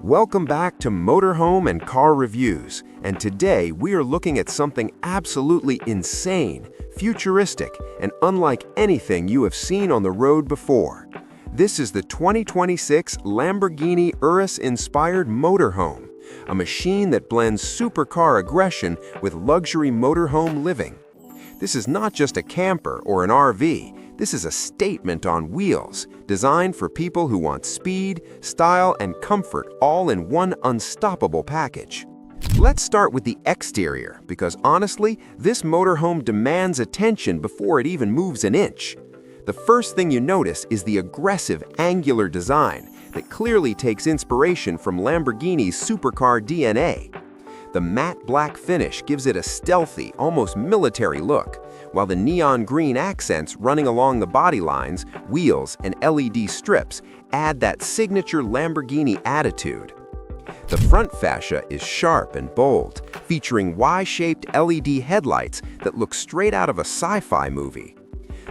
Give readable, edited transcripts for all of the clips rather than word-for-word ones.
Welcome back to Motorhome and Car Reviews, and today we are looking at something absolutely insane, futuristic, and unlike anything you have seen on the road before. This is the 2026 Lamborghini Urus-inspired Motorhome, a machine that blends supercar aggression with luxury motorhome living. This is not just a camper or an RV. This is a statement on wheels, designed for people who want speed, style, and comfort all in one unstoppable package. Let's start with the exterior, because honestly, this motorhome demands attention before it even moves an inch. The first thing you notice is the aggressive, angular design that clearly takes inspiration from Lamborghini's supercar DNA. The matte black finish gives it a stealthy, almost military look, while the neon green accents running along the body lines, wheels, and LED strips add that signature Lamborghini attitude. The front fascia is sharp and bold, featuring Y-shaped LED headlights that look straight out of a sci-fi movie.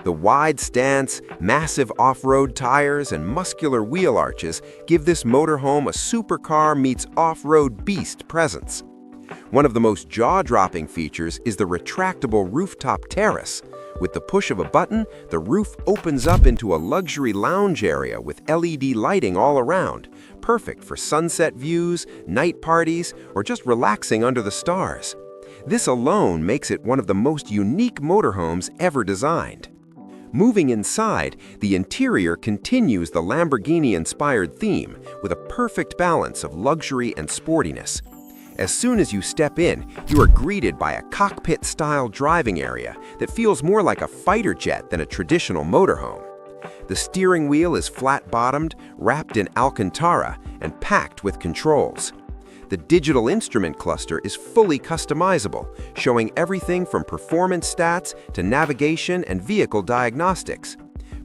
The wide stance, massive off-road tires, and muscular wheel arches give this motorhome a supercar meets off-road beast presence. One of the most jaw-dropping features is the retractable rooftop terrace. With the push of a button, the roof opens up into a luxury lounge area with LED lighting all around, perfect for sunset views, night parties, or just relaxing under the stars. This alone makes it one of the most unique motorhomes ever designed. Moving inside, the interior continues the Lamborghini-inspired theme with a perfect balance of luxury and sportiness. As soon as you step in, you are greeted by a cockpit-style driving area that feels more like a fighter jet than a traditional motorhome. The steering wheel is flat-bottomed, wrapped in Alcantara, and packed with controls. The digital instrument cluster is fully customizable, showing everything from performance stats to navigation and vehicle diagnostics.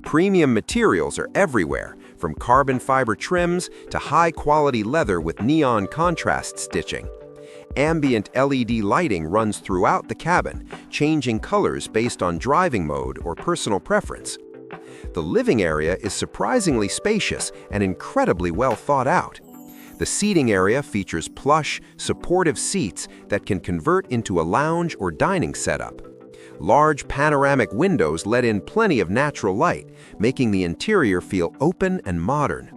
Premium materials are everywhere, from carbon fiber trims to high-quality leather with neon contrast stitching. Ambient LED lighting runs throughout the cabin, changing colors based on driving mode or personal preference. The living area is surprisingly spacious and incredibly well thought out. The seating area features plush, supportive seats that can convert into a lounge or dining setup. Large panoramic windows let in plenty of natural light, making the interior feel open and modern.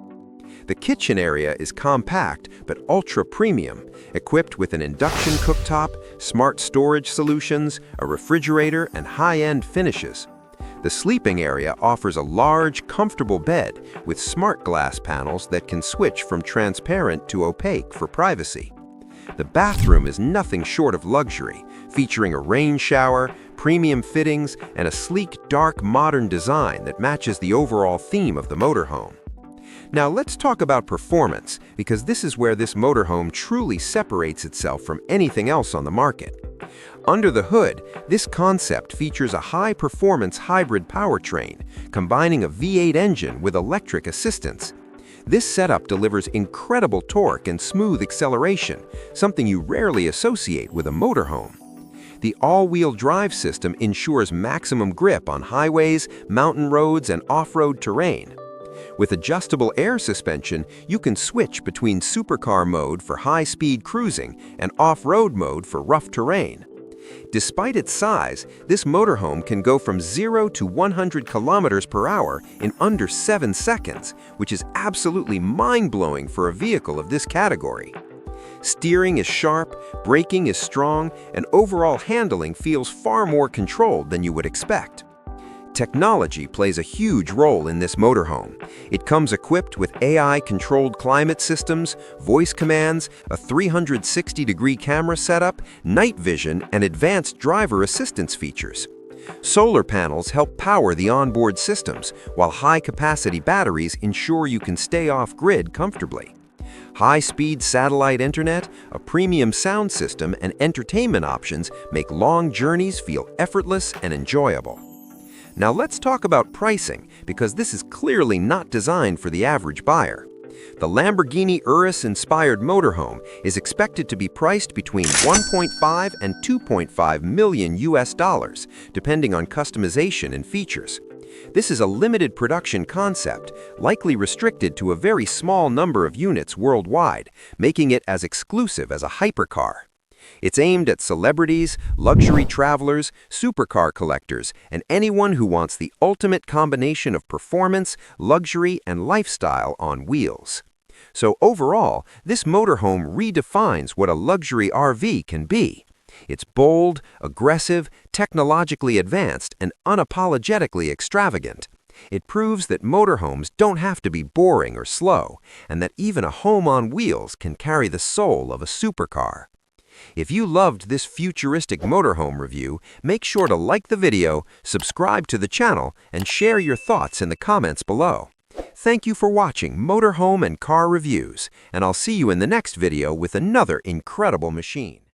The kitchen area is compact but ultra-premium, equipped with an induction cooktop, smart storage solutions, a refrigerator, and high-end finishes. The sleeping area offers a large, comfortable bed with smart glass panels that can switch from transparent to opaque for privacy. The bathroom is nothing short of luxury, featuring a rain shower, premium fittings, and a sleek, dark, modern design that matches the overall theme of the motorhome. Now let's talk about performance, because this is where this motorhome truly separates itself from anything else on the market. Under the hood, this concept features a high-performance hybrid powertrain, combining a V8 engine with electric assistance. This setup delivers incredible torque and smooth acceleration, something you rarely associate with a motorhome. The all-wheel drive system ensures maximum grip on highways, mountain roads, and off-road terrain. With adjustable air suspension, you can switch between supercar mode for high-speed cruising and off-road mode for rough terrain. Despite its size, this motorhome can go from 0 to 100 kilometers per hour in under 7 seconds, which is absolutely mind-blowing for a vehicle of this category. Steering is sharp, braking is strong, and overall handling feels far more controlled than you would expect. Technology plays a huge role in this motorhome. It comes equipped with AI-controlled climate systems, voice commands, a 360-degree camera setup, night vision, and advanced driver assistance features. Solar panels help power the onboard systems, while high-capacity batteries ensure you can stay off-grid comfortably. High-speed satellite internet, a premium sound system, and entertainment options make long journeys feel effortless and enjoyable. Now let's talk about pricing, because this is clearly not designed for the average buyer. The Lamborghini Urus-inspired motorhome is expected to be priced between $1.5 and $2.5 million US, depending on customization and features. This is a limited production concept, likely restricted to a very small number of units worldwide, making it as exclusive as a hypercar. It's aimed at celebrities, luxury travelers, supercar collectors, and anyone who wants the ultimate combination of performance, luxury, and lifestyle on wheels. So overall, this motorhome redefines what a luxury RV can be. It's bold, aggressive, technologically advanced, and unapologetically extravagant. It proves that motorhomes don't have to be boring or slow, and that even a home on wheels can carry the soul of a supercar. If you loved this futuristic motorhome review, make sure to like the video, subscribe to the channel, and share your thoughts in the comments below. Thank you for watching Motorhome and Car Reviews, and I'll see you in the next video with another incredible machine.